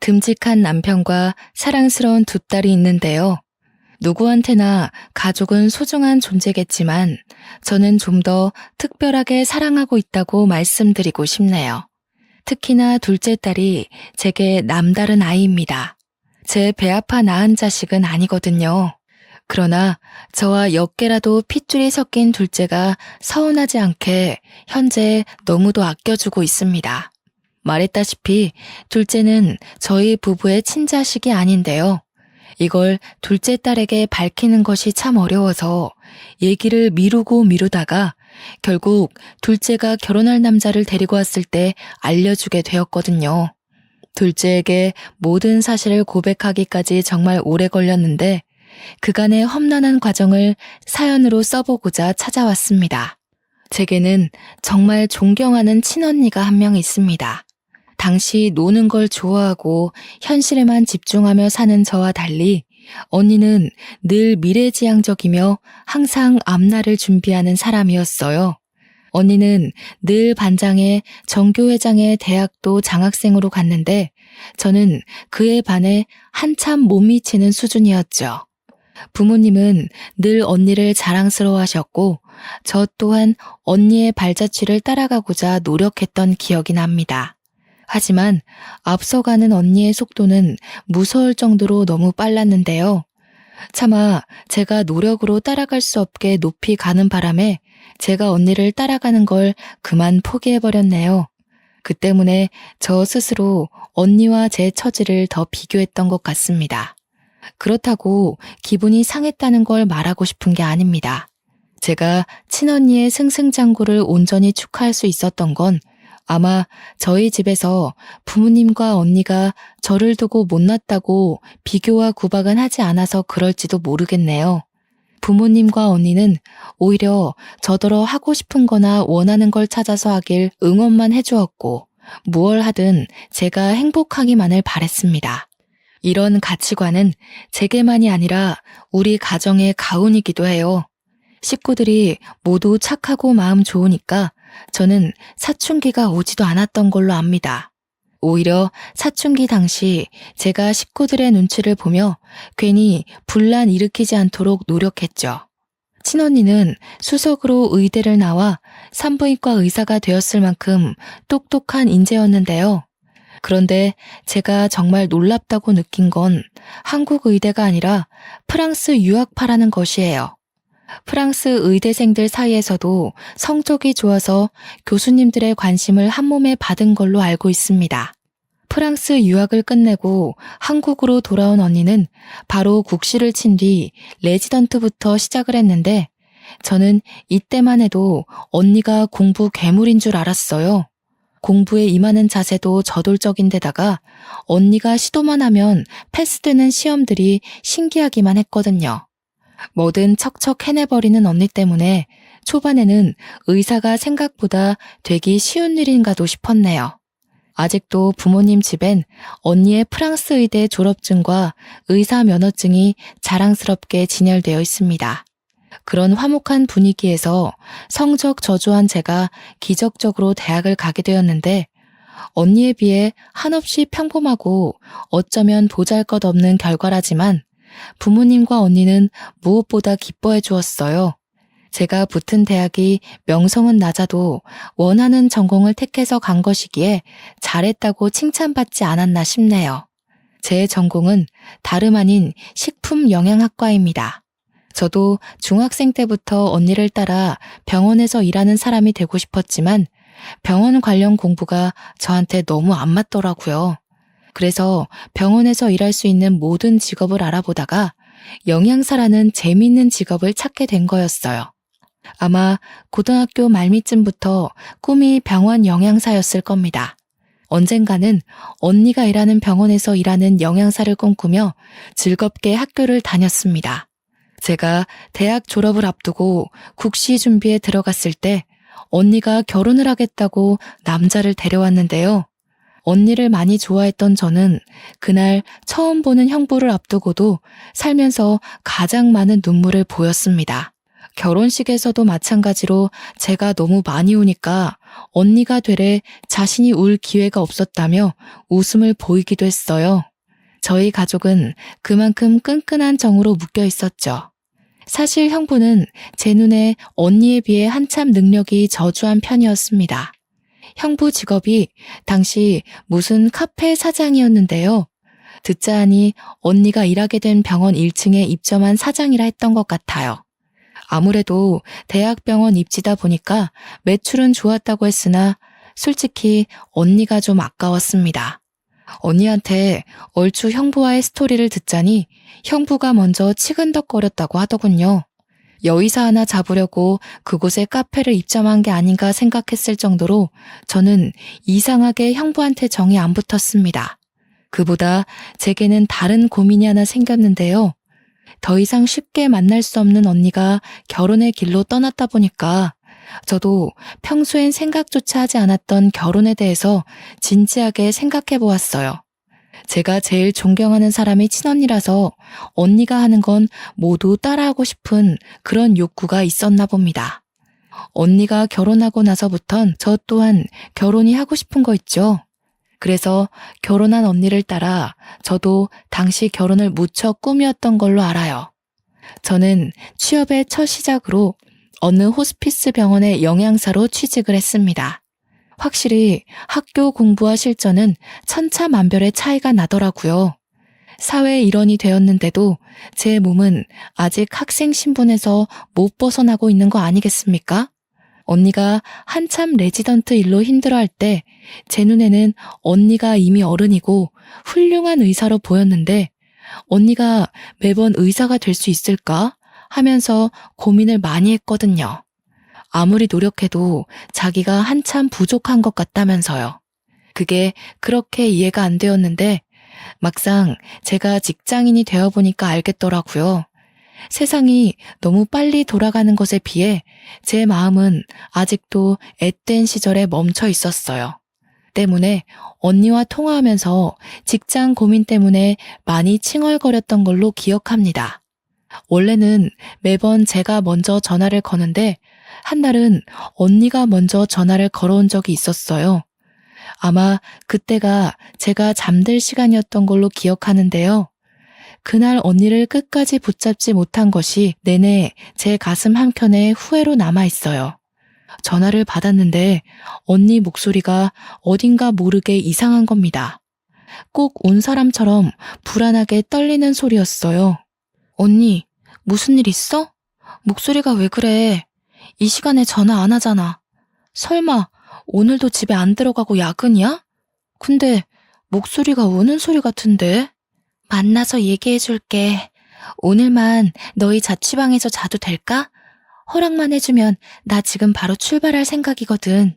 듬직한 남편과 사랑스러운 두 딸이 있는데요. 누구한테나 가족은 소중한 존재겠지만 저는 좀 더 특별하게 사랑하고 있다고 말씀드리고 싶네요. 특히나 둘째 딸이 제게 남다른 아이입니다. 제 배 아파 낳은 자식은 아니거든요. 그러나 저와 몇 개라도 핏줄이 섞인 둘째가 서운하지 않게 현재 너무도 아껴주고 있습니다. 말했다시피 둘째는 저희 부부의 친자식이 아닌데요. 이걸 둘째 딸에게 밝히는 것이 참 어려워서 얘기를 미루다가 결국 둘째가 결혼할 남자를 데리고 왔을 때 알려주게 되었거든요. 둘째에게 모든 사실을 고백하기까지 정말 오래 걸렸는데 그간의 험난한 과정을 사연으로 써보고자 찾아왔습니다. 제게는 정말 존경하는 친언니가 한 명 있습니다. 당시 노는 걸 좋아하고 현실에만 집중하며 사는 저와 달리 언니는 늘 미래지향적이며 항상 앞날을 준비하는 사람이었어요. 언니는 늘 반장에 전교회장에 대학도 장학생으로 갔는데 저는 그에 반해 한참 못 미치는 수준이었죠. 부모님은 늘 언니를 자랑스러워하셨고 저 또한 언니의 발자취를 따라가고자 노력했던 기억이 납니다. 하지만 앞서가는 언니의 속도는 무서울 정도로 너무 빨랐는데요. 차마 제가 노력으로 따라갈 수 없게 높이 가는 바람에 제가 언니를 따라가는 걸 그만 포기해버렸네요. 그 때문에 저 스스로 언니와 제 처지를 더 비교했던 것 같습니다. 그렇다고 기분이 상했다는 걸 말하고 싶은 게 아닙니다. 제가 친언니의 승승장구를 온전히 축하할 수 있었던 건 아마 저희 집에서 부모님과 언니가 저를 두고 못났다고 비교와 구박은 하지 않아서 그럴지도 모르겠네요. 부모님과 언니는 오히려 저더러 하고 싶은 거나 원하는 걸 찾아서 하길 응원만 해주었고 무얼 하든 제가 행복하기만을 바랬습니다. 이런 가치관은 제게만이 아니라 우리 가정의 가훈이기도 해요. 식구들이 모두 착하고 마음 좋으니까 저는 사춘기가 오지도 않았던 걸로 압니다. 오히려 사춘기 당시 제가 식구들의 눈치를 보며 괜히 분란 일으키지 않도록 노력했죠. 친언니는 수석으로 의대를 나와 산부인과 의사가 되었을 만큼 똑똑한 인재였는데요. 그런데 제가 정말 놀랍다고 느낀 건 한국 의대가 아니라 프랑스 유학파라는 것이에요. 프랑스 의대생들 사이에서도 성적이 좋아서 교수님들의 관심을 한몸에 받은 걸로 알고 있습니다. 프랑스 유학을 끝내고 한국으로 돌아온 언니는 바로 국시를 친 뒤 레지던트부터 시작을 했는데 저는 이때만 해도 언니가 공부 괴물인 줄 알았어요. 공부에 임하는 자세도 저돌적인데다가 언니가 시도만 하면 패스되는 시험들이 신기하기만 했거든요. 뭐든 척척 해내버리는 언니 때문에 초반에는 의사가 생각보다 되기 쉬운 일인가도 싶었네요. 아직도 부모님 집엔 언니의 프랑스 의대 졸업증과 의사 면허증이 자랑스럽게 진열되어 있습니다. 그런 화목한 분위기에서 성적 저조한 제가 기적적으로 대학을 가게 되었는데 언니에 비해 한없이 평범하고 어쩌면 보잘것없는 결과라지만 부모님과 언니는 무엇보다 기뻐해 주었어요. 제가 붙은 대학이 명성은 낮아도 원하는 전공을 택해서 간 것이기에 잘했다고 칭찬받지 않았나 싶네요. 제 전공은 다름 아닌 식품영양학과입니다. 저도 중학생 때부터 언니를 따라 병원에서 일하는 사람이 되고 싶었지만 병원 관련 공부가 저한테 너무 안 맞더라고요. 그래서 병원에서 일할 수 있는 모든 직업을 알아보다가 영양사라는 재미있는 직업을 찾게 된 거였어요. 아마 고등학교 말미쯤부터 꿈이 병원 영양사였을 겁니다. 언젠가는 언니가 일하는 병원에서 일하는 영양사를 꿈꾸며 즐겁게 학교를 다녔습니다. 제가 대학 졸업을 앞두고 국시 준비에 들어갔을 때 언니가 결혼을 하겠다고 남자를 데려왔는데요. 언니를 많이 좋아했던 저는 그날 처음 보는 형부를 앞두고도 살면서 가장 많은 눈물을 보였습니다. 결혼식에서도 마찬가지로 제가 너무 많이 우니까 언니가 되래 자신이 울 기회가 없었다며 웃음을 보이기도 했어요. 저희 가족은 그만큼 끈끈한 정으로 묶여 있었죠. 사실 형부는 제 눈에 언니에 비해 한참 능력이 저조한 편이었습니다. 형부 직업이 당시 무슨 카페 사장이었는데요. 듣자 하니 언니가 일하게 된 병원 1층에 입점한 사장이라 했던 것 같아요. 아무래도 대학병원 입지다 보니까 매출은 좋았다고 했으나 솔직히 언니가 좀 아까웠습니다. 언니한테 얼추 형부와의 스토리를 듣자니 형부가 먼저 치근덕거렸다고 하더군요. 여의사 하나 잡으려고 그곳에 카페를 입점한 게 아닌가 생각했을 정도로 저는 이상하게 형부한테 정이 안 붙었습니다. 그보다 제게는 다른 고민이 하나 생겼는데요. 더 이상 쉽게 만날 수 없는 언니가 결혼의 길로 떠났다 보니까 저도 평소엔 생각조차 하지 않았던 결혼에 대해서 진지하게 생각해 보았어요. 제가 제일 존경하는 사람이 친언니라서 언니가 하는 건 모두 따라하고 싶은 그런 욕구가 있었나 봅니다. 언니가 결혼하고 나서부턴 저 또한 결혼이 하고 싶은 거 있죠. 그래서 결혼한 언니를 따라 저도 당시 결혼을 무척 꿈이었던 걸로 알아요. 저는 취업의 첫 시작으로 어느 호스피스 병원의 영양사로 취직을 했습니다. 확실히 학교 공부와 실전은 천차만별의 차이가 나더라고요. 사회 일원이 되었는데도 제 몸은 아직 학생 신분에서 못 벗어나고 있는 거 아니겠습니까? 언니가 한참 레지던트 일로 힘들어할 때 제 눈에는 언니가 이미 어른이고 훌륭한 의사로 보였는데 언니가 매번 의사가 될 수 있을까 하면서 고민을 많이 했거든요. 아무리 노력해도 자기가 한참 부족한 것 같다면서요. 그게 그렇게 이해가 안 되었는데 막상 제가 직장인이 되어보니까 알겠더라고요. 세상이 너무 빨리 돌아가는 것에 비해 제 마음은 아직도 앳된 시절에 멈춰 있었어요. 때문에 언니와 통화하면서 직장 고민 때문에 많이 칭얼거렸던 걸로 기억합니다. 원래는 매번 제가 먼저 전화를 거는데 한날은 언니가 먼저 전화를 걸어온 적이 있었어요. 아마 그때가 제가 잠들 시간이었던 걸로 기억하는데요. 그날 언니를 끝까지 붙잡지 못한 것이 내내 제 가슴 한켠에 후회로 남아있어요. 전화를 받았는데 언니 목소리가 어딘가 모르게 이상한 겁니다. 꼭 온 사람처럼 불안하게 떨리는 소리였어요. 언니, 무슨 일 있어? 목소리가 왜 그래? 이 시간에 전화 안 하잖아. 설마 오늘도 집에 안 들어가고 야근이야? 근데 목소리가 우는 소리 같은데? 만나서 얘기해줄게. 오늘만 너희 자취방에서 자도 될까? 허락만 해주면 나 지금 바로 출발할 생각이거든.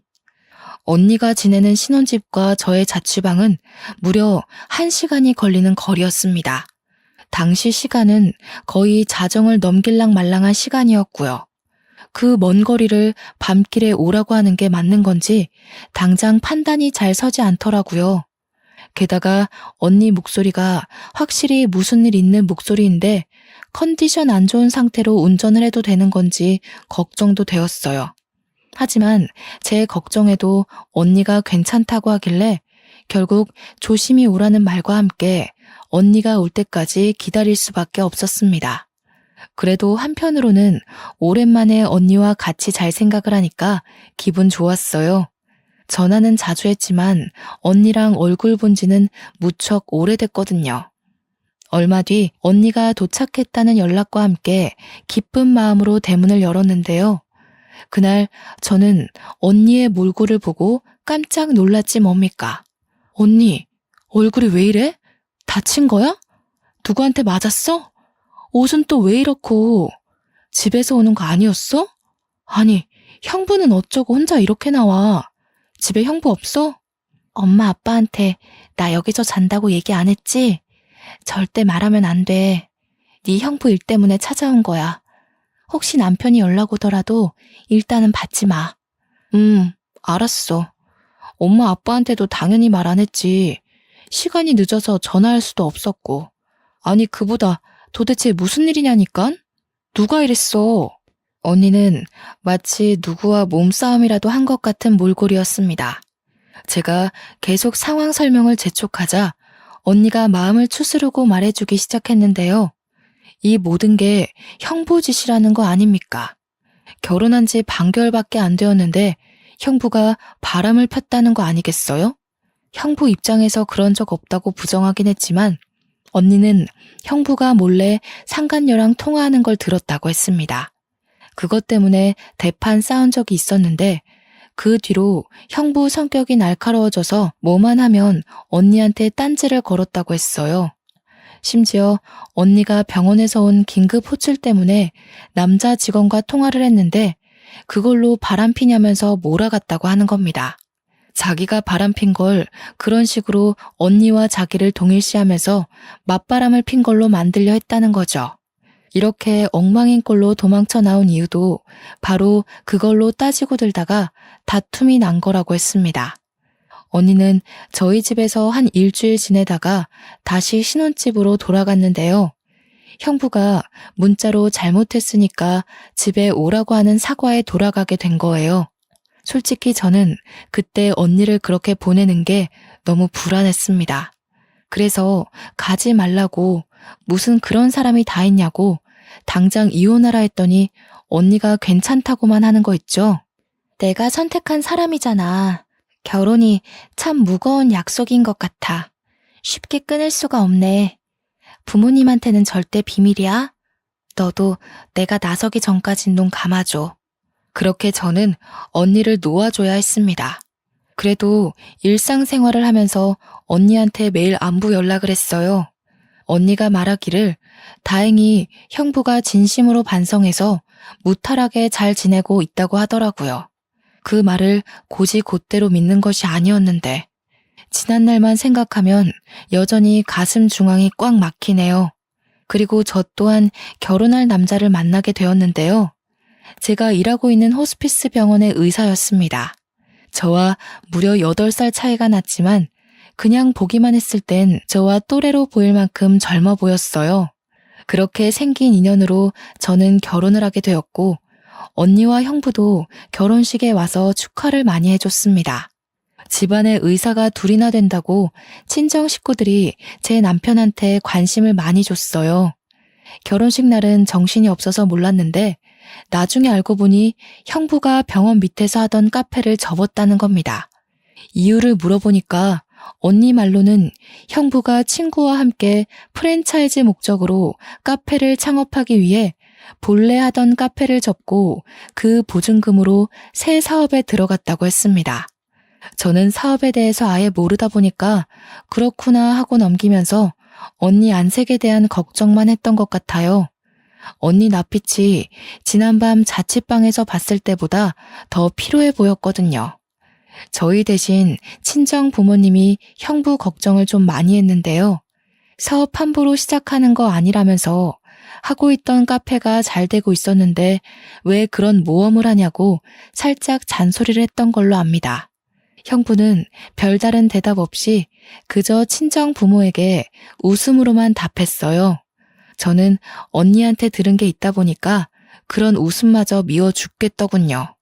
언니가 지내는 신혼집과 저의 자취방은 무려 1시간이 걸리는 거리였습니다. 당시 시간은 거의 자정을 넘길랑 말랑한 시간이었고요. 그 먼 거리를 밤길에 오라고 하는 게 맞는 건지 당장 판단이 잘 서지 않더라고요. 게다가 언니 목소리가 확실히 무슨 일 있는 목소리인데 컨디션 안 좋은 상태로 운전을 해도 되는 건지 걱정도 되었어요. 하지만 제 걱정에도 언니가 괜찮다고 하길래 결국 조심히 오라는 말과 함께 언니가 올 때까지 기다릴 수밖에 없었습니다. 그래도 한편으로는 오랜만에 언니와 같이 잘 생각을 하니까 기분 좋았어요. 전화는 자주 했지만 언니랑 얼굴 본 지는 무척 오래됐거든요. 얼마 뒤 언니가 도착했다는 연락과 함께 기쁜 마음으로 대문을 열었는데요. 그날 저는 언니의 몰골을 보고 깜짝 놀랐지 뭡니까? 언니, 얼굴이 왜 이래? 다친 거야? 누구한테 맞았어? 옷은 또 왜 이렇고? 집에서 오는 거 아니었어? 아니, 형부는 어쩌고 혼자 이렇게 나와? 집에 형부 없어? 엄마 아빠한테 나 여기서 잔다고 얘기 안 했지? 절대 말하면 안 돼. 네 형부 일 때문에 찾아온 거야. 혹시 남편이 연락 오더라도 일단은 받지 마. 알았어. 엄마 아빠한테도 당연히 말 안 했지. 시간이 늦어서 전화할 수도 없었고. 아니 그보다 도대체 무슨 일이냐니깐? 누가 이랬어? 언니는 마치 누구와 몸싸움이라도 한 것 같은 몰골이었습니다. 제가 계속 상황 설명을 재촉하자 언니가 마음을 추스르고 말해주기 시작했는데요. 이 모든 게 형부 짓이라는 거 아닙니까? 결혼한 지 반개월밖에 안 되었는데 형부가 바람을 폈다는 거 아니겠어요? 형부 입장에서 그런 적 없다고 부정하긴 했지만 언니는 형부가 몰래 상간녀랑 통화하는 걸 들었다고 했습니다. 그것 때문에 대판 싸운 적이 있었는데 그 뒤로 형부 성격이 날카로워져서 뭐만 하면 언니한테 딴지를 걸었다고 했어요. 심지어 언니가 병원에서 온 긴급 호출 때문에 남자 직원과 통화를 했는데 그걸로 바람피냐면서 몰아갔다고 하는 겁니다. 자기가 바람핀 걸 그런 식으로 언니와 자기를 동일시하면서 맞바람을 핀 걸로 만들려 했다는 거죠. 이렇게 엉망인 꼴로 도망쳐 나온 이유도 바로 그걸로 따지고 들다가 다툼이 난 거라고 했습니다. 언니는 저희 집에서 한 일주일 지내다가 다시 신혼집으로 돌아갔는데요. 형부가 문자로 잘못했으니까 집에 오라고 하는 사과에 돌아가게 된 거예요. 솔직히 저는 그때 언니를 그렇게 보내는 게 너무 불안했습니다. 그래서 가지 말라고 무슨 그런 사람이 다 있냐고 당장 이혼하라 했더니 언니가 괜찮다고만 하는 거 있죠. 내가 선택한 사람이잖아. 결혼이 참 무거운 약속인 것 같아. 쉽게 끊을 수가 없네. 부모님한테는 절대 비밀이야. 너도 내가 나서기 전까진 눈 감아줘. 그렇게 저는 언니를 놓아줘야 했습니다. 그래도 일상생활을 하면서 언니한테 매일 안부 연락을 했어요. 언니가 말하기를 다행히 형부가 진심으로 반성해서 무탈하게 잘 지내고 있다고 하더라고요. 그 말을 곧이곧대로 믿는 것이 아니었는데 지난날만 생각하면 여전히 가슴 중앙이 꽉 막히네요. 그리고 저 또한 결혼할 남자를 만나게 되었는데요. 제가 일하고 있는 호스피스 병원의 의사였습니다. 저와 무려 8살 차이가 났지만 그냥 보기만 했을 땐 저와 또래로 보일 만큼 젊어 보였어요. 그렇게 생긴 인연으로 저는 결혼을 하게 되었고 언니와 형부도 결혼식에 와서 축하를 많이 해줬습니다. 집안에 의사가 둘이나 된다고 친정 식구들이 제 남편한테 관심을 많이 줬어요. 결혼식 날은 정신이 없어서 몰랐는데 나중에 알고 보니 형부가 병원 밑에서 하던 카페를 접었다는 겁니다. 이유를 물어보니까 언니 말로는 형부가 친구와 함께 프랜차이즈 목적으로 카페를 창업하기 위해 본래 하던 카페를 접고 그 보증금으로 새 사업에 들어갔다고 했습니다. 저는 사업에 대해서 아예 모르다 보니까 그렇구나 하고 넘기면서 언니 안색에 대한 걱정만 했던 것 같아요. 언니 낯빛이 지난밤 자취방에서 봤을 때보다 더 피로해 보였거든요. 저희 대신 친정 부모님이 형부 걱정을 좀 많이 했는데요. 사업 함부로 시작하는 거 아니라면서 하고 있던 카페가 잘 되고 있었는데 왜 그런 모험을 하냐고 살짝 잔소리를 했던 걸로 압니다. 형부는 별다른 대답 없이 그저 친정 부모에게 웃음으로만 답했어요. 저는 언니한테 들은 게 있다 보니까 그런 웃음마저 미워 죽겠더군요.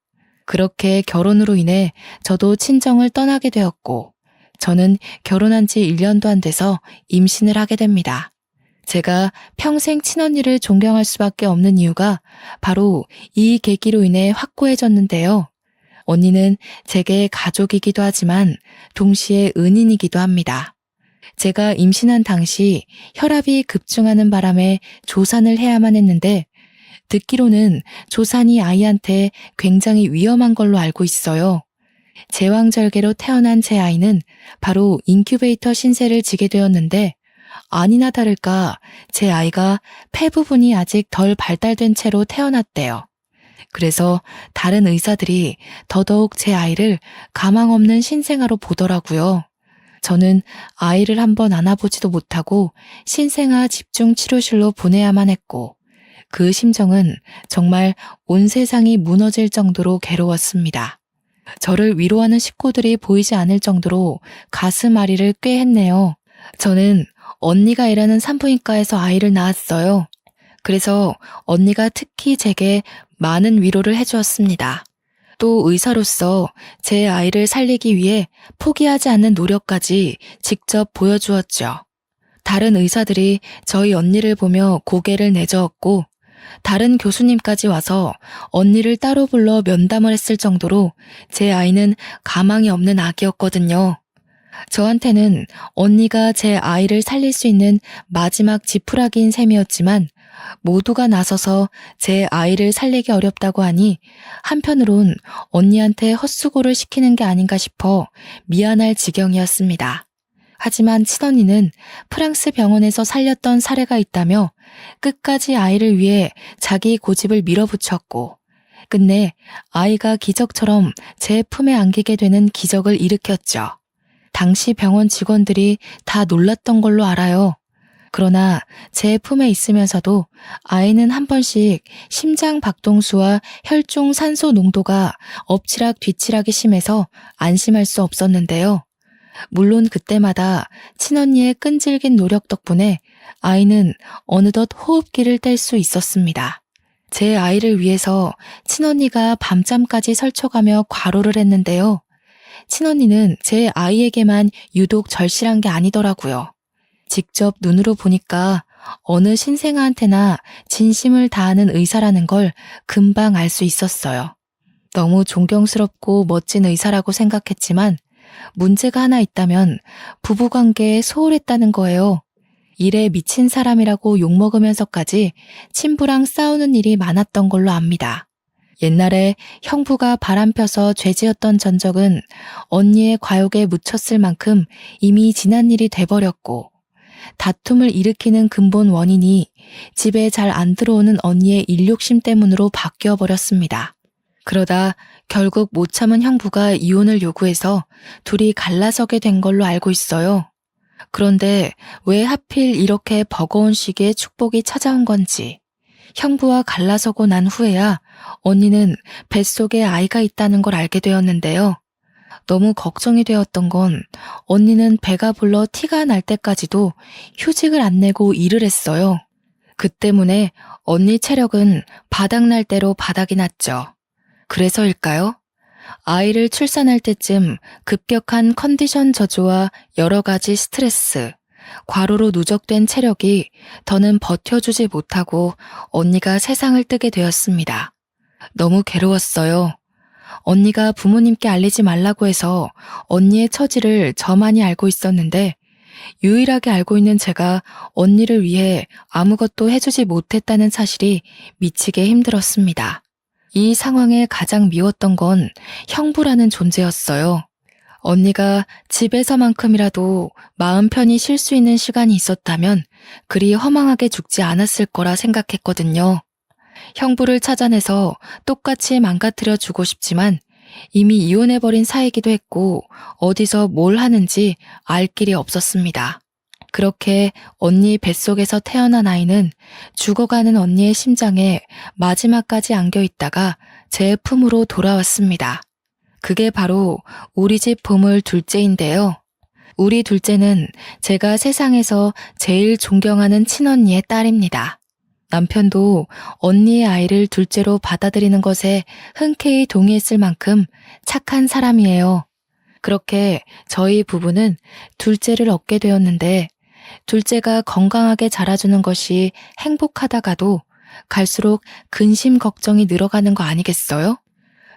그렇게 결혼으로 인해 저도 친정을 떠나게 되었고 저는 결혼한 지 1년도 안 돼서 임신을 하게 됩니다. 제가 평생 친언니를 존경할 수밖에 없는 이유가 바로 이 계기로 인해 확고해졌는데요. 언니는 제게 가족이기도 하지만 동시에 은인이기도 합니다. 제가 임신한 당시 혈압이 급증하는 바람에 조산을 해야만 했는데 듣기로는 조산이 아이한테 굉장히 위험한 걸로 알고 있어요. 제왕절개로 태어난 제 아이는 바로 인큐베이터 신세를 지게 되었는데 아니나 다를까 제 아이가 폐 부분이 아직 덜 발달된 채로 태어났대요. 그래서 다른 의사들이 더더욱 제 아이를 가망 없는 신생아로 보더라고요. 저는 아이를 한번 안아보지도 못하고 신생아 집중치료실로 보내야만 했고 그 심정은 정말 온 세상이 무너질 정도로 괴로웠습니다. 저를 위로하는 식구들이 보이지 않을 정도로 가슴 아리를 꽤 했네요. 저는 언니가 일하는 산부인과에서 아이를 낳았어요. 그래서 언니가 특히 제게 많은 위로를 해주었습니다. 또 의사로서 제 아이를 살리기 위해 포기하지 않는 노력까지 직접 보여주었죠. 다른 의사들이 저희 언니를 보며 고개를 내저었고 다른 교수님까지 와서 언니를 따로 불러 면담을 했을 정도로 제 아이는 가망이 없는 아기였거든요. 저한테는 언니가 제 아이를 살릴 수 있는 마지막 지푸라기인 셈이었지만 모두가 나서서 제 아이를 살리기 어렵다고 하니 한편으론 언니한테 헛수고를 시키는 게 아닌가 싶어 미안할 지경이었습니다. 하지만 친언니는 프랑스 병원에서 살렸던 사례가 있다며 끝까지 아이를 위해 자기 고집을 밀어붙였고 끝내 아이가 기적처럼 제 품에 안기게 되는 기적을 일으켰죠. 당시 병원 직원들이 다 놀랐던 걸로 알아요. 그러나 제 품에 있으면서도 아이는 한 번씩 심장 박동수와 혈중 산소 농도가 엎치락 뒤치락이 심해서 안심할 수 없었는데요. 물론 그때마다 친언니의 끈질긴 노력 덕분에 아이는 어느덧 호흡기를 뗄 수 있었습니다. 제 아이를 위해서 친언니가 밤잠까지 설쳐가며 과로를 했는데요. 친언니는 제 아이에게만 유독 절실한 게 아니더라고요. 직접 눈으로 보니까 어느 신생아한테나 진심을 다하는 의사라는 걸 금방 알 수 있었어요. 너무 존경스럽고 멋진 의사라고 생각했지만 문제가 하나 있다면 부부관계에 소홀했다는 거예요. 일에 미친 사람이라고 욕먹으면서까지 친부랑 싸우는 일이 많았던 걸로 압니다. 옛날에 형부가 바람펴서 죄지었던 전적은 언니의 과욕에 묻혔을 만큼 이미 지난 일이 돼버렸고 다툼을 일으키는 근본 원인이 집에 잘 안 들어오는 언니의 일욕심 때문으로 바뀌어버렸습니다. 그러다 결국 못 참은 형부가 이혼을 요구해서 둘이 갈라서게 된 걸로 알고 있어요. 그런데 왜 하필 이렇게 버거운 시기에 축복이 찾아온 건지 형부와 갈라서고 난 후에야 언니는 뱃속에 아이가 있다는 걸 알게 되었는데요. 너무 걱정이 되었던 건 언니는 배가 불러 티가 날 때까지도 휴직을 안 내고 일을 했어요. 그 때문에 언니 체력은 바닥날 대로 바닥이 났죠. 그래서일까요? 아이를 출산할 때쯤 급격한 컨디션 저조와 여러 가지 스트레스, 과로로 누적된 체력이 더는 버텨주지 못하고 언니가 세상을 뜨게 되었습니다. 너무 괴로웠어요. 언니가 부모님께 알리지 말라고 해서 언니의 처지를 저만이 알고 있었는데 유일하게 알고 있는 제가 언니를 위해 아무것도 해주지 못했다는 사실이 미치게 힘들었습니다. 이 상황에 가장 미웠던 건 형부라는 존재였어요. 언니가 집에서만큼이라도 마음 편히 쉴 수 있는 시간이 있었다면 그리 허망하게 죽지 않았을 거라 생각했거든요. 형부를 찾아내서 똑같이 망가뜨려 주고 싶지만 이미 이혼해버린 사이기도 했고 어디서 뭘 하는지 알 길이 없었습니다. 그렇게 언니 뱃속에서 태어난 아이는 죽어가는 언니의 심장에 마지막까지 안겨있다가 제 품으로 돌아왔습니다. 그게 바로 우리 집 보물 둘째인데요. 우리 둘째는 제가 세상에서 제일 존경하는 친언니의 딸입니다. 남편도 언니의 아이를 둘째로 받아들이는 것에 흔쾌히 동의했을 만큼 착한 사람이에요. 그렇게 저희 부부는 둘째를 얻게 되었는데 둘째가 건강하게 자라주는 것이 행복하다가도 갈수록 근심 걱정이 늘어가는 거 아니겠어요?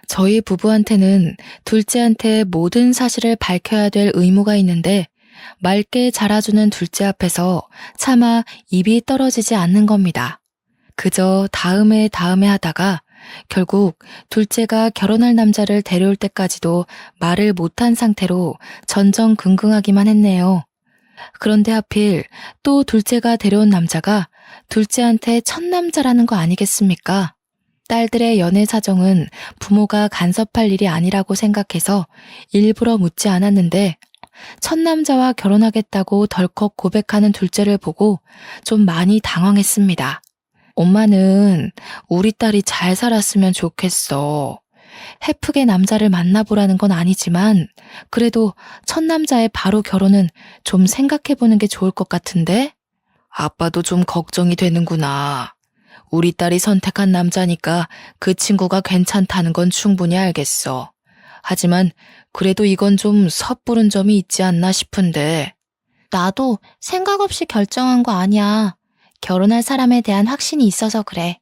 저희 부부한테는 둘째한테 모든 사실을 밝혀야 될 의무가 있는데 맑게 자라주는 둘째 앞에서 차마 입이 떨어지지 않는 겁니다. 그저 다음에 하다가 결국 둘째가 결혼할 남자를 데려올 때까지도 말을 못한 상태로 전전긍긍하기만 했네요. 그런데 하필 또 둘째가 데려온 남자가 둘째한테 첫 남자라는 거 아니겠습니까? 딸들의 연애 사정은 부모가 간섭할 일이 아니라고 생각해서 일부러 묻지 않았는데 첫 남자와 결혼하겠다고 덜컥 고백하는 둘째를 보고 좀 많이 당황했습니다. 엄마는 우리 딸이 잘 살았으면 좋겠어. 헤프게 남자를 만나보라는 건 아니지만 그래도 첫 남자의 바로 결혼은 좀 생각해보는 게 좋을 것 같은데? 아빠도 좀 걱정이 되는구나. 우리 딸이 선택한 남자니까 그 친구가 괜찮다는 건 충분히 알겠어. 하지만 그래도 이건 좀 섣부른 점이 있지 않나 싶은데. 나도 생각 없이 결정한 거 아니야. 결혼할 사람에 대한 확신이 있어서 그래.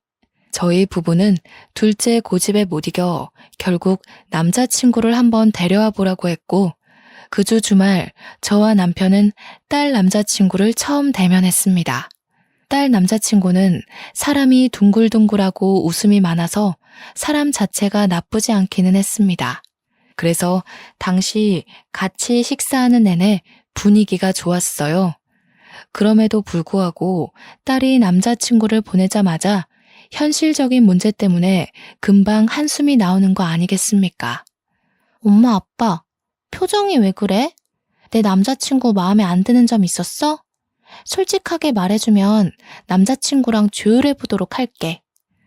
저희 부부는 둘째 고집에 못 이겨 결국 남자친구를 한번 데려와 보라고 했고, 그 주 주말 저와 남편은 딸 남자친구를 처음 대면했습니다. 딸 남자친구는 사람이 둥글둥글하고 웃음이 많아서 사람 자체가 나쁘지 않기는 했습니다. 그래서 당시 같이 식사하는 내내 분위기가 좋았어요. 그럼에도 불구하고 딸이 남자친구를 보내자마자 현실적인 문제 때문에 금방 한숨이 나오는 거 아니겠습니까? 엄마, 아빠, 표정이 왜 그래? 내 남자친구 마음에 안 드는 점 있었어? 솔직하게 말해주면 남자친구랑 조율해보도록 할게.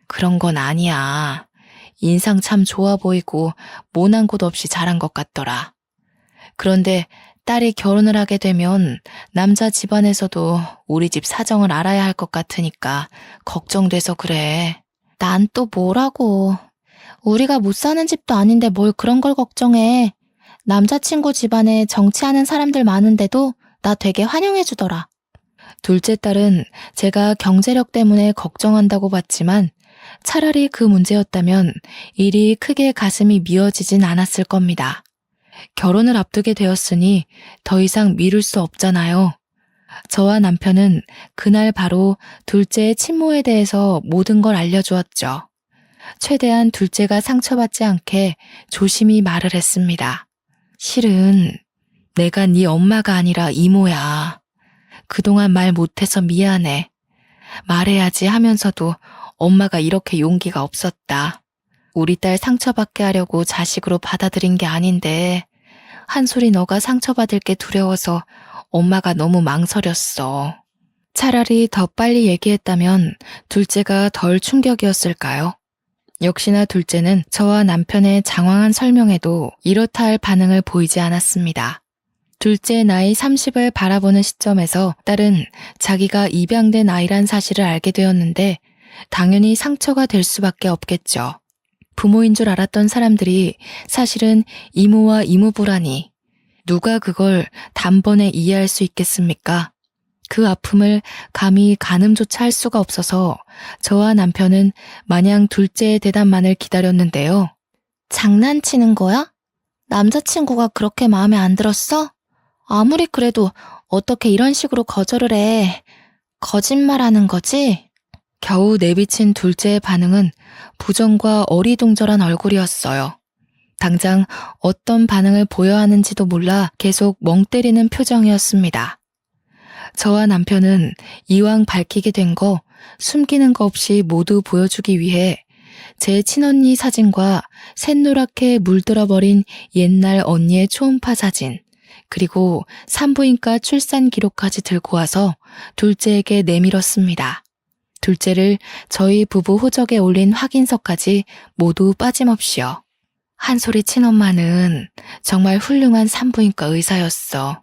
그런 건 아니야. 인상 참 좋아 보이고 모난 곳 없이 잘한 것 같더라. 그런데 딸이 결혼을 하게 되면 남자 집안에서도 우리 집 사정을 알아야 할 것 같으니까 걱정돼서 그래. 난 또 뭐라고. 우리가 못 사는 집도 아닌데 뭘 그런 걸 걱정해. 남자친구 집안에 정치하는 사람들 많은데도 나 되게 환영해주더라. 둘째 딸은 제가 경제력 때문에 걱정한다고 봤지만 차라리 그 문제였다면 일이 크게 가슴이 미어지진 않았을 겁니다. 결혼을 앞두게 되었으니 더 이상 미룰 수 없잖아요. 저와 남편은 그날 바로 둘째의 친모에 대해서 모든 걸 알려주었죠. 최대한 둘째가 상처받지 않게 조심히 말을 했습니다. 실은 내가 네 엄마가 아니라 이모야. 그동안 말 못해서 미안해. 말해야지 하면서도 엄마가 이렇게 용기가 없었다. 우리 딸 상처받게 하려고 자식으로 받아들인 게 아닌데 한솔이 너가 상처받을 게 두려워서 엄마가 너무 망설였어. 차라리 더 빨리 얘기했다면 둘째가 덜 충격이었을까요? 역시나 둘째는 저와 남편의 장황한 설명에도 이렇다 할 반응을 보이지 않았습니다. 둘째 나이 30을 바라보는 시점에서 딸은 자기가 입양된 아이란 사실을 알게 되었는데 당연히 상처가 될 수밖에 없겠죠. 부모인 줄 알았던 사람들이 사실은 이모와 이모부라니 누가 그걸 단번에 이해할 수 있겠습니까? 그 아픔을 감히 가늠조차 할 수가 없어서 저와 남편은 마냥 둘째의 대답만을 기다렸는데요. 장난치는 거야? 남자친구가 그렇게 마음에 안 들었어? 아무리 그래도 어떻게 이런 식으로 거절을 해. 거짓말하는 거지? 겨우 내비친 둘째의 반응은 부정과 어리둥절한 얼굴이었어요. 당장 어떤 반응을 보여야 하는지도 몰라 계속 멍 때리는 표정이었습니다. 저와 남편은 이왕 밝히게 된 거 숨기는 거 없이 모두 보여주기 위해 제 친언니 사진과 샛노랗게 물들어버린 옛날 언니의 초음파 사진, 그리고 산부인과 출산 기록까지 들고 와서 둘째에게 내밀었습니다. 둘째를 저희 부부 호적에 올린 확인서까지 모두 빠짐없이요. 한솔이 친엄마는 정말 훌륭한 산부인과 의사였어.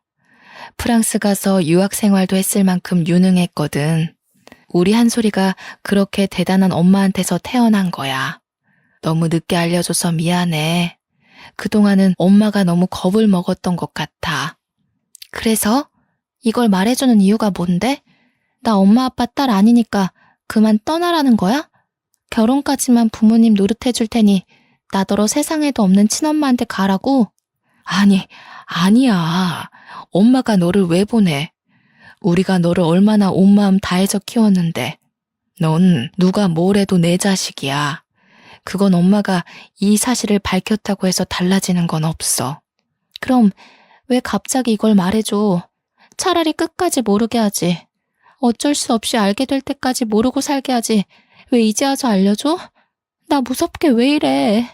프랑스 가서 유학 생활도 했을 만큼 유능했거든. 우리 한솔이가 그렇게 대단한 엄마한테서 태어난 거야. 너무 늦게 알려줘서 미안해. 그동안은 엄마가 너무 겁을 먹었던 것 같아. 그래서? 이걸 말해주는 이유가 뭔데? 나 엄마 아빠 딸 아니니까 그만 떠나라는 거야? 결혼까지만 부모님 노릇해줄 테니 나더러 세상에도 없는 친엄마한테 가라고? 아니야. 엄마가 너를 왜 보내? 우리가 너를 얼마나 온 마음 다해서 키웠는데. 넌 누가 뭘 해도 내 자식이야. 그건 엄마가 이 사실을 밝혔다고 해서 달라지는 건 없어. 그럼 왜 갑자기 이걸 말해줘? 차라리 끝까지 모르게 하지. 어쩔 수 없이 알게 될 때까지 모르고 살게 하지. 왜 이제 와서 알려줘? 나 무섭게 왜 이래?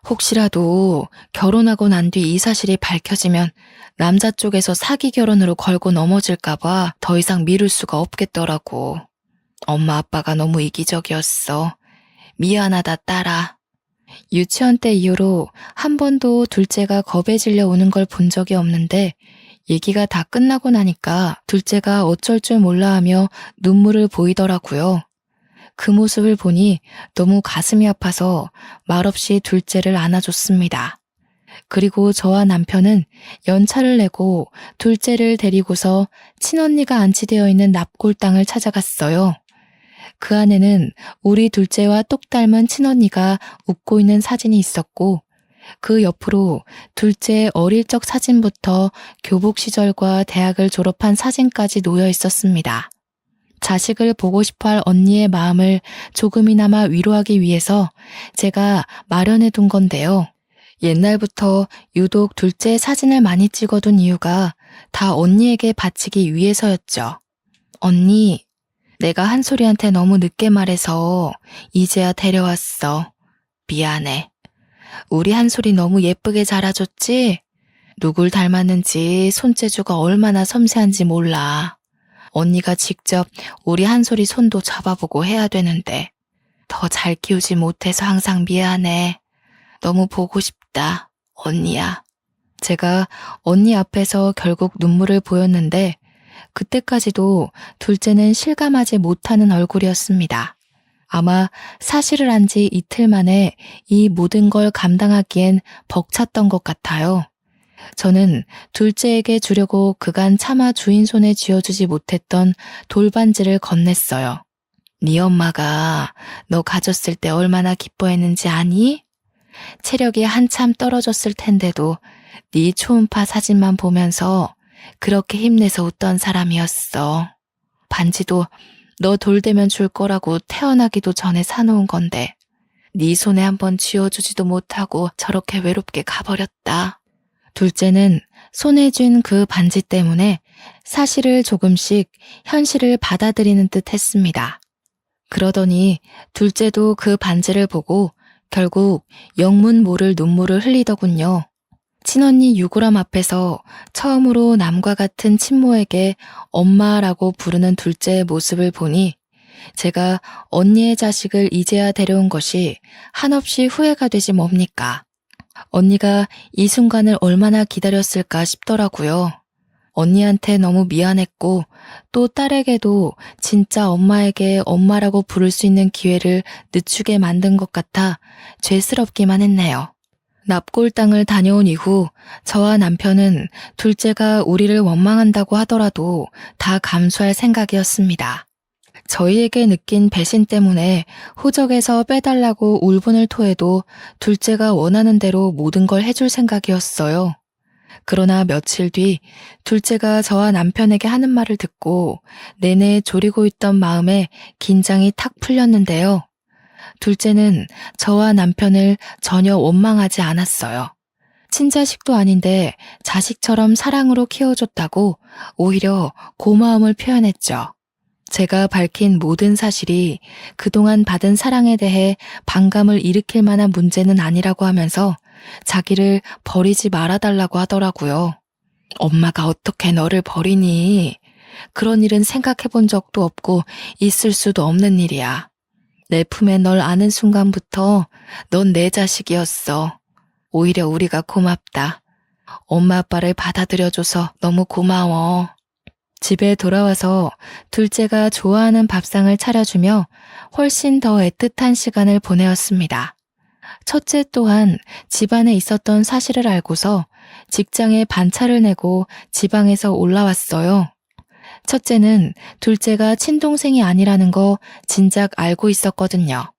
혹시라도 결혼하고 난 뒤 이 사실이 밝혀지면 남자 쪽에서 사기 결혼으로 걸고 넘어질까봐 더 이상 미룰 수가 없겠더라고. 엄마 아빠가 너무 이기적이었어. 미안하다 딸아. 유치원 때 이후로 한 번도 둘째가 겁에 질려 우는 걸 본 적이 없는데 얘기가 다 끝나고 나니까 둘째가 어쩔 줄 몰라 하며 눈물을 보이더라고요. 그 모습을 보니 너무 가슴이 아파서 말없이 둘째를 안아줬습니다. 그리고 저와 남편은 연차를 내고 둘째를 데리고서 친언니가 안치되어 있는 납골당을 찾아갔어요. 그 안에는 우리 둘째와 똑 닮은 친언니가 웃고 있는 사진이 있었고 그 옆으로 둘째의 어릴 적 사진부터 교복 시절과 대학을 졸업한 사진까지 놓여 있었습니다. 자식을 보고 싶어할 언니의 마음을 조금이나마 위로하기 위해서 제가 마련해 둔 건데요. 옛날부터 유독 둘째 사진을 많이 찍어둔 이유가 다 언니에게 바치기 위해서였죠. 언니, 내가 한솔이한테 너무 늦게 말해서 이제야 데려왔어. 미안해. 우리 한솔이 너무 예쁘게 자라줬지? 누굴 닮았는지 손재주가 얼마나 섬세한지 몰라. 언니가 직접 우리 한솔이 손도 잡아보고 해야 되는데 더 잘 키우지 못해서 항상 미안해. 너무 보고 싶다, 언니야. 제가 언니 앞에서 결국 눈물을 보였는데 그때까지도 둘째는 실감하지 못하는 얼굴이었습니다. 아마 사실을 안 지 이틀 만에 이 모든 걸 감당하기엔 벅찼던 것 같아요. 저는 둘째에게 주려고 그간 차마 주인 손에 쥐어주지 못했던 돌반지를 건넸어요. 네 엄마가 너 가졌을 때 얼마나 기뻐했는지 아니? 체력이 한참 떨어졌을 텐데도 네 초음파 사진만 보면서 그렇게 힘내서 웃던 사람이었어. 반지도 너 돌되면 줄 거라고 태어나기도 전에 사놓은 건데 네 손에 한번 쥐어주지도 못하고 저렇게 외롭게 가버렸다. 둘째는 손에 쥔 그 반지 때문에 사실을 조금씩 현실을 받아들이는 듯 했습니다. 그러더니 둘째도 그 반지를 보고 결국 영문 모를 눈물을 흘리더군요. 친언니 유골함 앞에서 처음으로 남과 같은 친모에게 엄마라고 부르는 둘째의 모습을 보니 제가 언니의 자식을 이제야 데려온 것이 한없이 후회가 되지 뭡니까? 언니가 이 순간을 얼마나 기다렸을까 싶더라고요. 언니한테 너무 미안했고 또 딸에게도 진짜 엄마에게 엄마라고 부를 수 있는 기회를 늦추게 만든 것 같아 죄스럽기만 했네요. 납골당을 다녀온 이후 저와 남편은 둘째가 우리를 원망한다고 하더라도 다 감수할 생각이었습니다. 저희에게 느낀 배신 때문에 호적에서 빼달라고 울분을 토해도 둘째가 원하는 대로 모든 걸 해줄 생각이었어요. 그러나 며칠 뒤 둘째가 저와 남편에게 하는 말을 듣고 내내 졸이고 있던 마음에 긴장이 탁 풀렸는데요. 둘째는 저와 남편을 전혀 원망하지 않았어요. 친자식도 아닌데 자식처럼 사랑으로 키워줬다고 오히려 고마움을 표현했죠. 제가 밝힌 모든 사실이 그동안 받은 사랑에 대해 반감을 일으킬 만한 문제는 아니라고 하면서 자기를 버리지 말아달라고 하더라고요. 엄마가 어떻게 너를 버리니? 그런 일은 생각해 본 적도 없고 있을 수도 없는 일이야. 내 품에 널 안은 순간부터 넌 내 자식이었어. 오히려 우리가 고맙다. 엄마 아빠를 받아들여줘서 너무 고마워. 집에 돌아와서 둘째가 좋아하는 밥상을 차려주며 훨씬 더 애틋한 시간을 보내었습니다. 첫째 또한 집안에 있었던 사실을 알고서 직장에 반차를 내고 지방에서 올라왔어요. 첫째는 둘째가 친동생이 아니라는 거 진작 알고 있었거든요.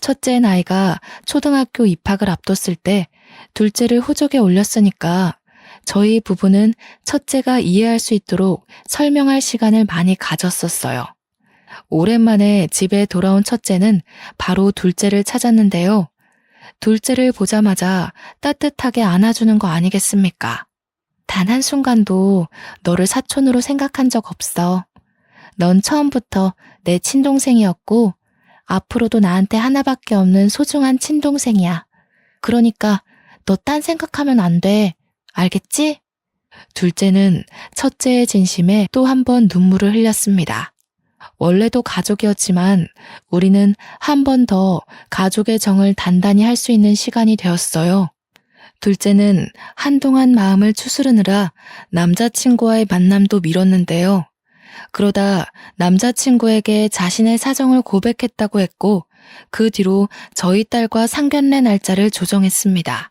첫째 나이가 초등학교 입학을 앞뒀을 때 둘째를 호적에 올렸으니까 저희 부부는 첫째가 이해할 수 있도록 설명할 시간을 많이 가졌었어요. 오랜만에 집에 돌아온 첫째는 바로 둘째를 찾았는데요. 둘째를 보자마자 따뜻하게 안아주는 거 아니겠습니까? 단 한순간도 너를 사촌으로 생각한 적 없어. 넌 처음부터 내 친동생이었고 앞으로도 나한테 하나밖에 없는 소중한 친동생이야. 그러니까 너 딴 생각하면 안 돼. 알겠지? 둘째는 첫째의 진심에 또 한 번 눈물을 흘렸습니다. 원래도 가족이었지만 우리는 한 번 더 가족의 정을 단단히 할 수 있는 시간이 되었어요. 둘째는 한동안 마음을 추스르느라 남자친구와의 만남도 미뤘는데요. 그러다 남자친구에게 자신의 사정을 고백했다고 했고 그 뒤로 저희 딸과 상견례 날짜를 조정했습니다.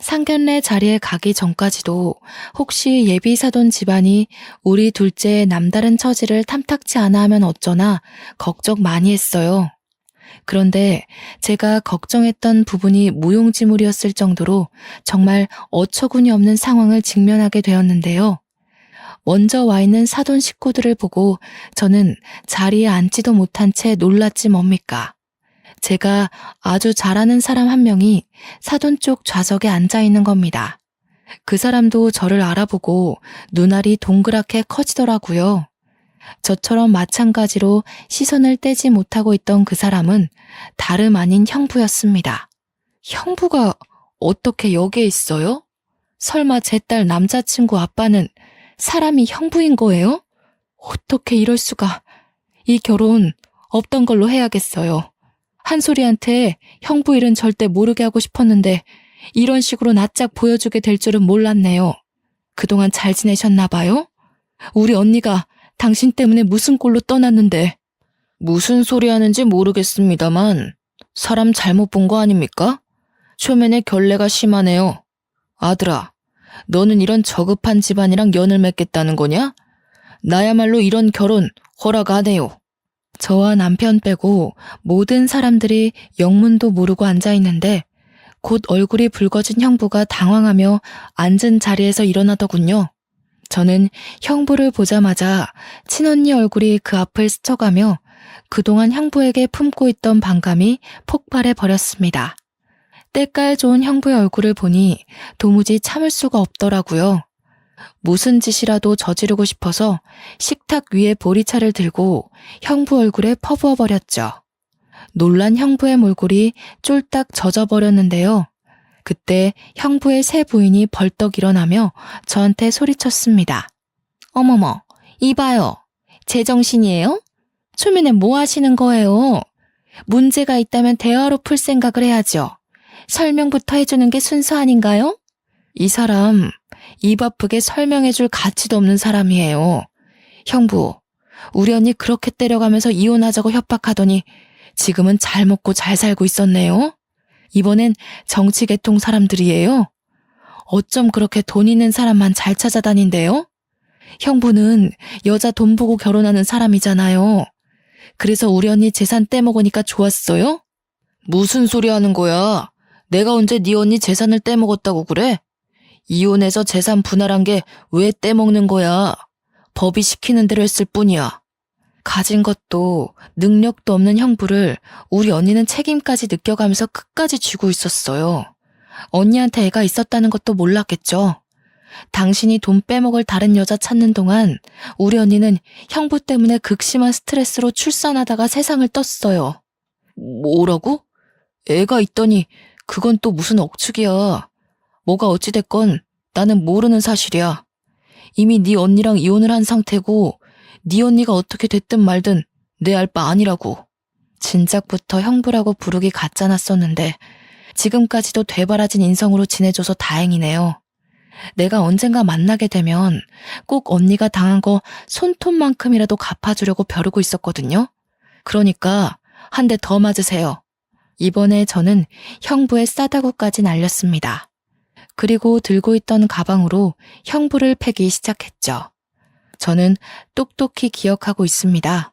상견례 자리에 가기 전까지도 혹시 예비 사돈 집안이 우리 둘째의 남다른 처지를 탐탁치 않아 하면 어쩌나 걱정 많이 했어요. 그런데 제가 걱정했던 부분이 무용지물이었을 정도로 정말 어처구니 없는 상황을 직면하게 되었는데요. 먼저 와 있는 사돈 식구들을 보고 저는 자리에 앉지도 못한 채 놀랐지 뭡니까. 제가 아주 잘 아는 사람 한 명이 사돈 쪽 좌석에 앉아 있는 겁니다. 그 사람도 저를 알아보고 눈알이 동그랗게 커지더라고요. 저처럼 마찬가지로 시선을 떼지 못하고 있던 그 사람은 다름 아닌 형부였습니다. 형부가 어떻게 여기에 있어요? 설마 제 딸 남자친구 아빠는 사람이 형부인 거예요? 어떻게 이럴 수가. 이 결혼 없던 걸로 해야겠어요. 한솔이한테 형부 일은 절대 모르게 하고 싶었는데 이런 식으로 낯짝 보여주게 될 줄은 몰랐네요. 그동안 잘 지내셨나 봐요? 우리 언니가 당신 때문에 무슨 꼴로 떠났는데. 무슨 소리 하는지 모르겠습니다만 사람 잘못 본 거 아닙니까? 초면에 결례가 심하네요. 아들아, 너는 이런 저급한 집안이랑 연을 맺겠다는 거냐? 나야말로 이런 결혼 허락 안 해요. 저와 남편 빼고 모든 사람들이 영문도 모르고 앉아있는데 곧 얼굴이 붉어진 형부가 당황하며 앉은 자리에서 일어나더군요. 저는 형부를 보자마자 친언니 얼굴이 그 앞을 스쳐가며 그동안 형부에게 품고 있던 반감이 폭발해 버렸습니다. 때깔 좋은 형부의 얼굴을 보니 도무지 참을 수가 없더라고요. 무슨 짓이라도 저지르고 싶어서 식탁 위에 보리차를 들고 형부 얼굴에 퍼부어 버렸죠. 놀란 형부의 몰골이 쫄딱 젖어버렸는데요. 그때 형부의 새 부인이 벌떡 일어나며 저한테 소리쳤습니다. 어머머, 이봐요. 제정신이에요? 초면에 뭐 하시는 거예요? 문제가 있다면 대화로 풀 생각을 해야죠. 설명부터 해주는 게 순서 아닌가요? 이 사람 입 아프게 설명해줄 가치도 없는 사람이에요. 형부, 우리 언니 그렇게 때려가면서 이혼하자고 협박하더니 지금은 잘 먹고 잘 살고 있었네요. 이번엔 정치계통 사람들이에요. 어쩜 그렇게 돈 있는 사람만 잘 찾아다닌대요? 형부는 여자 돈 보고 결혼하는 사람이잖아요. 그래서 우리 언니 재산 떼먹으니까 좋았어요? 무슨 소리 하는 거야? 내가 언제 네 언니 재산을 떼먹었다고 그래? 이혼해서 재산 분할한 게 왜 떼먹는 거야? 법이 시키는 대로 했을 뿐이야. 가진 것도 능력도 없는 형부를 우리 언니는 책임까지 느껴가면서 끝까지 쥐고 있었어요. 언니한테 애가 있었다는 것도 몰랐겠죠. 당신이 돈 빼먹을 다른 여자 찾는 동안 우리 언니는 형부 때문에 극심한 스트레스로 출산하다가 세상을 떴어요. 뭐라고? 애가 있더니 그건 또 무슨 억측이야. 뭐가 어찌됐건 나는 모르는 사실이야. 이미 네 언니랑 이혼을 한 상태고 네 언니가 어떻게 됐든 말든 내 알 바 아니라고. 진작부터 형부라고 부르기 가짜났었는데 지금까지도 되바라진 인성으로 지내줘서 다행이네요. 내가 언젠가 만나게 되면 꼭 언니가 당한 거 손톱만큼이라도 갚아주려고 벼르고 있었거든요. 그러니까 한 대 더 맞으세요. 이번에 저는 형부의 싸다구까지 날렸습니다. 그리고 들고 있던 가방으로 형부를 패기 시작했죠. 저는 똑똑히 기억하고 있습니다.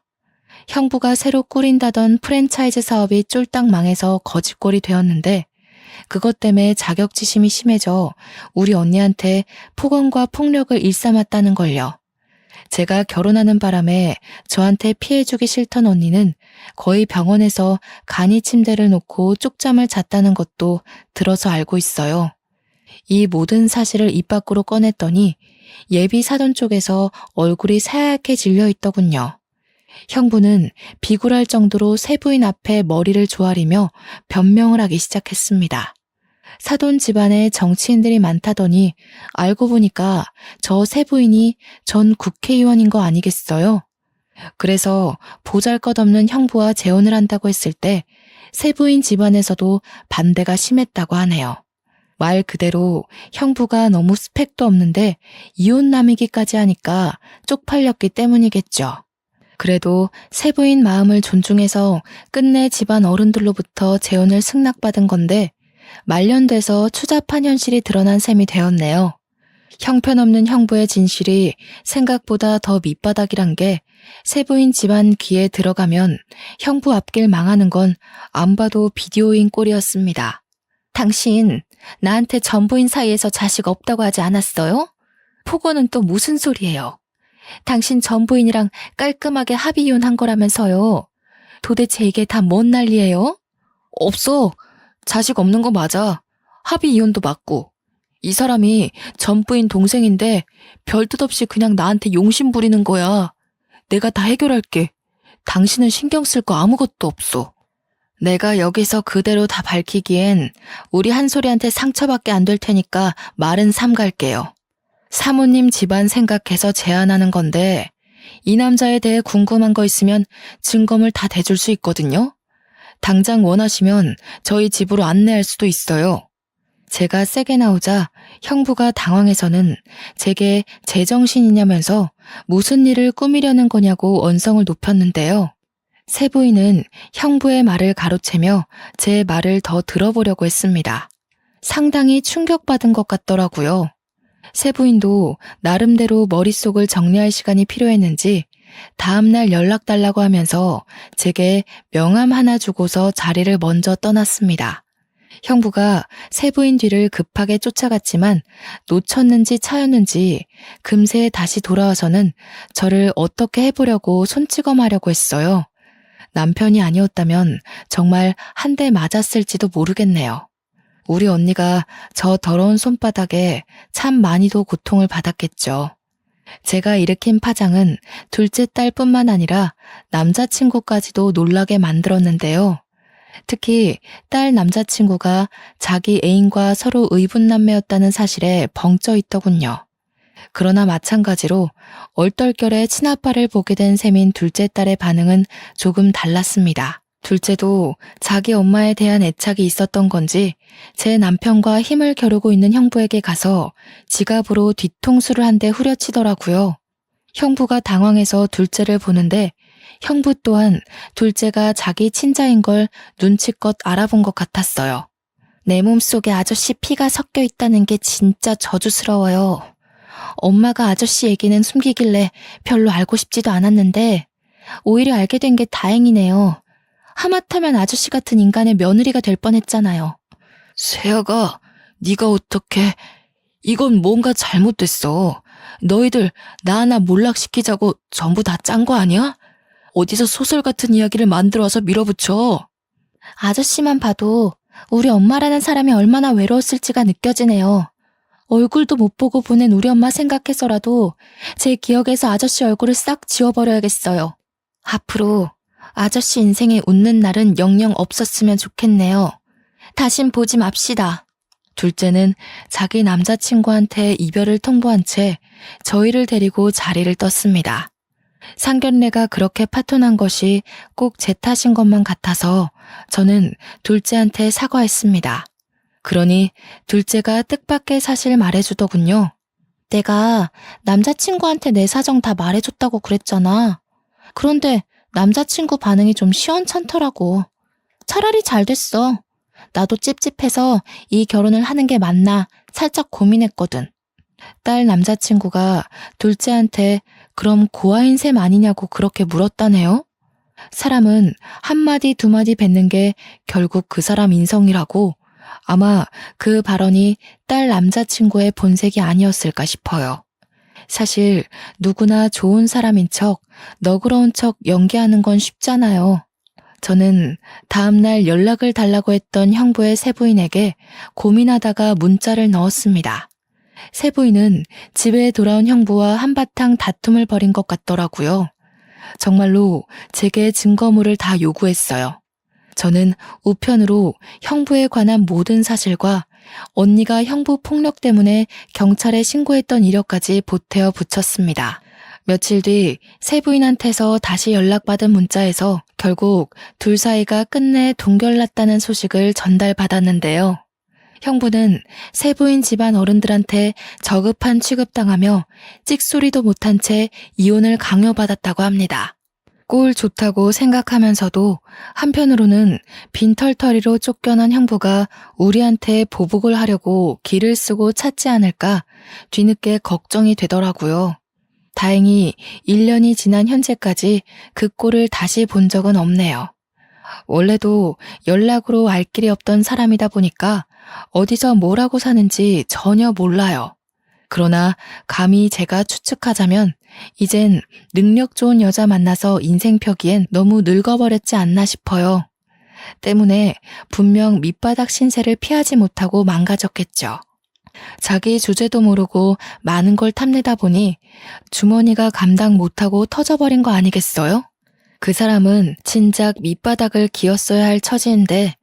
형부가 새로 꾸린다던 프랜차이즈 사업이 쫄딱 망해서 거지꼴이 되었는데 그것 때문에 자격지심이 심해져 우리 언니한테 폭언과 폭력을 일삼았다는 걸요. 제가 결혼하는 바람에 저한테 피해주기 싫던 언니는 거의 병원에서 간이 침대를 놓고 쪽잠을 잤다는 것도 들어서 알고 있어요. 이 모든 사실을 입 밖으로 꺼냈더니 예비 사돈 쪽에서 얼굴이 새하얗게 질려 있더군요. 형부는 비굴할 정도로 새 부인 앞에 머리를 조아리며 변명을 하기 시작했습니다. 사돈 집안에 정치인들이 많다더니 알고 보니까 저 새 부인이 전 국회의원인 거 아니겠어요? 그래서 보잘것없는 형부와 재혼을 한다고 했을 때 새 부인 집안에서도 반대가 심했다고 하네요. 말 그대로 형부가 너무 스펙도 없는데 이혼남이기까지 하니까 쪽팔렸기 때문이겠죠. 그래도 세부인 마음을 존중해서 끝내 집안 어른들로부터 재혼을 승낙받은 건데 말년돼서 추잡한 현실이 드러난 셈이 되었네요. 형편없는 형부의 진실이 생각보다 더 밑바닥이란 게 세부인 집안 귀에 들어가면 형부 앞길 망하는 건 안 봐도 비디오인 꼴이었습니다. 당신 나한테 전부인 사이에서 자식 없다고 하지 않았어요? 폭언은 또 무슨 소리예요? 당신 전부인이랑 깔끔하게 합의 이혼한 거라면서요. 도대체 이게 다 뭔 난리예요? 없어. 자식 없는 거 맞아. 합의 이혼도 맞고. 이 사람이 전부인 동생인데 별 뜻 없이 그냥 나한테 용심 부리는 거야. 내가 다 해결할게. 당신은 신경 쓸 거 아무것도 없어. 내가 여기서 그대로 다 밝히기엔 우리 한솔이한테 상처밖에 안 될 테니까 말은 삼갈게요. 사모님 집안 생각해서 제안하는 건데 이 남자에 대해 궁금한 거 있으면 증거물 다 대줄 수 있거든요. 당장 원하시면 저희 집으로 안내할 수도 있어요. 제가 세게 나오자 형부가 당황해서는 제게 제정신이냐면서 무슨 일을 꾸미려는 거냐고 언성을 높였는데요. 세부인은 형부의 말을 가로채며 제 말을 더 들어보려고 했습니다. 상당히 충격받은 것 같더라고요. 세부인도 나름대로 머릿속을 정리할 시간이 필요했는지 다음날 연락 달라고 하면서 제게 명함 하나 주고서 자리를 먼저 떠났습니다. 형부가 세부인 뒤를 급하게 쫓아갔지만 놓쳤는지 차였는지 금세 다시 돌아와서는 저를 어떻게 해보려고 손찌검하려고 했어요. 남편이 아니었다면 정말 한 대 맞았을지도 모르겠네요. 우리 언니가 저 더러운 손바닥에 참 많이도 고통을 받았겠죠. 제가 일으킨 파장은 둘째 딸뿐만 아니라 남자친구까지도 놀라게 만들었는데요. 특히 딸 남자친구가 자기 애인과 서로 의분남매였다는 사실에 벙쪄 있더군요. 그러나 마찬가지로 얼떨결에 친아빠를 보게 된 셈인 둘째 딸의 반응은 조금 달랐습니다. 둘째도 자기 엄마에 대한 애착이 있었던 건지 제 남편과 힘을 겨루고 있는 형부에게 가서 지갑으로 뒤통수를 한 대 후려치더라고요. 형부가 당황해서 둘째를 보는데 형부 또한 둘째가 자기 친자인 걸 눈치껏 알아본 것 같았어요. 내 몸속에 아저씨 피가 섞여 있다는 게 진짜 저주스러워요. 엄마가 아저씨 얘기는 숨기길래 별로 알고 싶지도 않았는데 오히려 알게 된 게 다행이네요. 하마터면 아저씨 같은 인간의 며느리가 될 뻔했잖아요. 세아가 네가 어떻게... 이건 뭔가 잘못됐어. 너희들 나 하나 몰락시키자고 전부 다 짠 거 아니야? 어디서 소설 같은 이야기를 만들어서 밀어붙여. 아저씨만 봐도 우리 엄마라는 사람이 얼마나 외로웠을지가 느껴지네요. 얼굴도 못 보고 보낸 우리 엄마 생각해서라도 제 기억에서 아저씨 얼굴을 싹 지워버려야겠어요. 앞으로 아저씨 인생에 웃는 날은 영영 없었으면 좋겠네요. 다신 보지 맙시다. 둘째는 자기 남자친구한테 이별을 통보한 채 저희를 데리고 자리를 떴습니다. 상견례가 그렇게 파토난 것이 꼭 제 탓인 것만 같아서 저는 둘째한테 사과했습니다. 그러니 둘째가 뜻밖의 사실 말해주더군요. 내가 남자친구한테 내 사정 다 말해줬다고 그랬잖아. 그런데 남자친구 반응이 좀 시원찮더라고. 차라리 잘 됐어. 나도 찝찝해서 이 결혼을 하는 게 맞나 살짝 고민했거든. 딸 남자친구가 둘째한테 그럼 고아인 셈 아니냐고 그렇게 물었다네요. 사람은 한마디 두마디 뱉는 게 결국 그 사람 인성이라고 아마 그 발언이 딸 남자친구의 본색이 아니었을까 싶어요. 사실 누구나 좋은 사람인 척, 너그러운 척 연기하는 건 쉽잖아요. 저는 다음날 연락을 달라고 했던 형부의 세부인에게 고민하다가 문자를 넣었습니다. 세부인은 집에 돌아온 형부와 한바탕 다툼을 벌인 것 같더라고요. 정말로 제게 증거물을 다 요구했어요. 저는 우편으로 형부에 관한 모든 사실과 언니가 형부 폭력 때문에 경찰에 신고했던 이력까지 보태어 붙였습니다. 며칠 뒤 세부인한테서 다시 연락받은 문자에서 결국 둘 사이가 끝내 동결났다는 소식을 전달받았는데요. 형부는 세부인 집안 어른들한테 저급한 취급당하며 찍소리도 못한 채 이혼을 강요받았다고 합니다. 꼴 좋다고 생각하면서도 한편으로는 빈털터리로 쫓겨난 형부가 우리한테 보복을 하려고 길을 쓰고 찾지 않을까 뒤늦게 걱정이 되더라고요. 다행히 1년이 지난 현재까지 그 꼴을 다시 본 적은 없네요. 원래도 연락으로 알 길이 없던 사람이다 보니까 어디서 뭐라고 사는지 전혀 몰라요. 그러나 감히 제가 추측하자면 이젠 능력 좋은 여자 만나서 인생 펴기엔 너무 늙어버렸지 않나 싶어요. 때문에 분명 밑바닥 신세를 피하지 못하고 망가졌겠죠. 자기 주제도 모르고 많은 걸 탐내다 보니 주머니가 감당 못하고 터져버린 거 아니겠어요? 그 사람은 진작 밑바닥을 기었어야 할 처지인데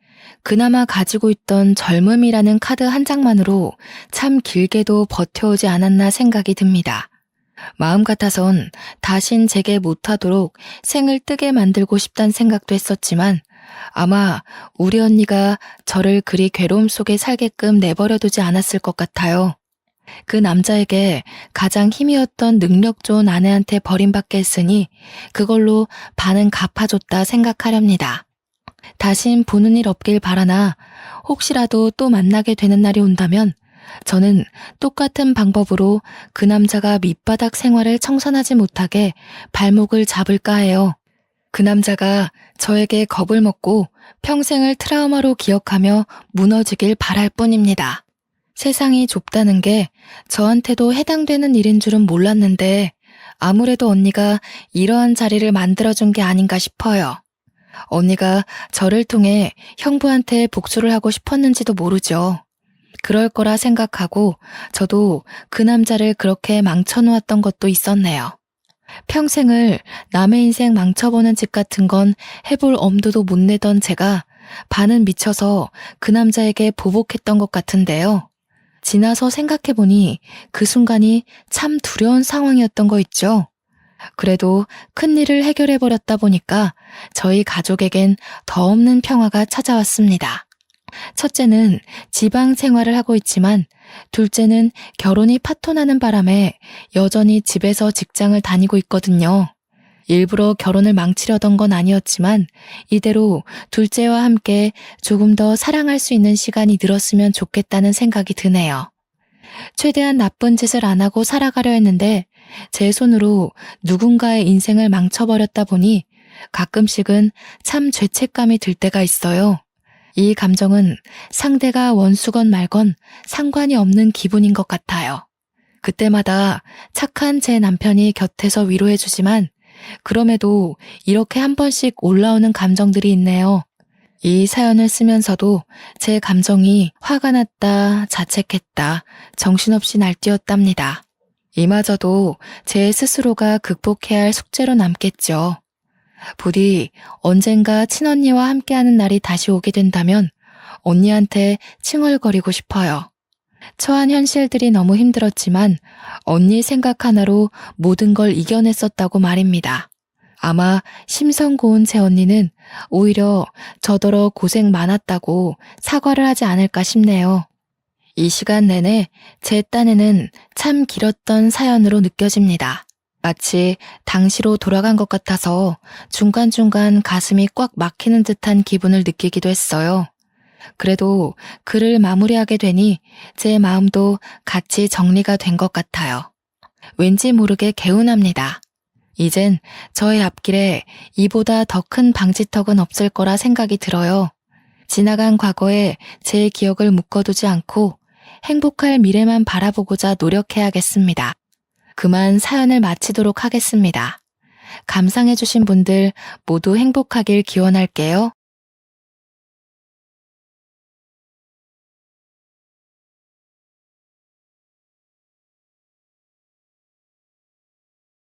그나마 가지고 있던 젊음이라는 카드 한 장만으로 참 길게도 버텨오지 않았나 생각이 듭니다. 마음 같아선 다신 제게 못하도록 생을 뜨게 만들고 싶단 생각도 했었지만 아마 우리 언니가 저를 그리 괴로움 속에 살게끔 내버려두지 않았을 것 같아요. 그 남자에게 가장 힘이었던 능력 좋은 아내한테 버림받게 했으니 그걸로 반은 갚아줬다 생각하렵니다. 다신 보는 일 없길 바라나 혹시라도 또 만나게 되는 날이 온다면 저는 똑같은 방법으로 그 남자가 밑바닥 생활을 청산하지 못하게 발목을 잡을까 해요. 그 남자가 저에게 겁을 먹고 평생을 트라우마로 기억하며 무너지길 바랄 뿐입니다. 세상이 좁다는 게 저한테도 해당되는 일인 줄은 몰랐는데 아무래도 언니가 이러한 자리를 만들어준 게 아닌가 싶어요. 언니가 저를 통해 형부한테 복수를 하고 싶었는지도 모르죠. 그럴 거라 생각하고 저도 그 남자를 그렇게 망쳐놓았던 것도 있었네요. 평생을 남의 인생 망쳐보는 짓 같은 건 해볼 엄두도 못 내던 제가 반은 미쳐서 그 남자에게 보복했던 것 같은데요. 지나서 생각해보니 그 순간이 참 두려운 상황이었던 거 있죠. 그래도 큰일을 해결해버렸다 보니까 저희 가족에겐 더 없는 평화가 찾아왔습니다. 첫째는 지방 생활을 하고 있지만 둘째는 결혼이 파토나는 바람에 여전히 집에서 직장을 다니고 있거든요. 일부러 결혼을 망치려던 건 아니었지만 이대로 둘째와 함께 조금 더 사랑할 수 있는 시간이 늘었으면 좋겠다는 생각이 드네요. 최대한 나쁜 짓을 안 하고 살아가려 했는데 제 손으로 누군가의 인생을 망쳐버렸다 보니 가끔씩은 참 죄책감이 들 때가 있어요. 이 감정은 상대가 원수건 말건 상관이 없는 기분인 것 같아요. 그때마다 착한 제 남편이 곁에서 위로해주지만 그럼에도 이렇게 한 번씩 올라오는 감정들이 있네요. 이 사연을 쓰면서도 제 감정이 화가 났다, 자책했다, 정신없이 날뛰었답니다. 이마저도 제 스스로가 극복해야 할 숙제로 남겠죠. 부디 언젠가 친언니와 함께하는 날이 다시 오게 된다면 언니한테 칭얼거리고 싶어요. 처한 현실들이 너무 힘들었지만 언니 생각 하나로 모든 걸 이겨냈었다고 말입니다. 아마 심성 고운 제 언니는 오히려 저더러 고생 많았다고 사과를 하지 않을까 싶네요. 이 시간 내내 제 딴에는 참 길었던 사연으로 느껴집니다. 마치 당시로 돌아간 것 같아서 중간중간 가슴이 꽉 막히는 듯한 기분을 느끼기도 했어요. 그래도 글을 마무리하게 되니 제 마음도 같이 정리가 된 것 같아요. 왠지 모르게 개운합니다. 이젠 저의 앞길에 이보다 더 큰 방지턱은 없을 거라 생각이 들어요. 지나간 과거에 제 기억을 묶어두지 않고 행복할 미래만 바라보고자 노력해야겠습니다. 그만 사연을 마치도록 하겠습니다. 감상해주신 분들 모두 행복하길 기원할게요.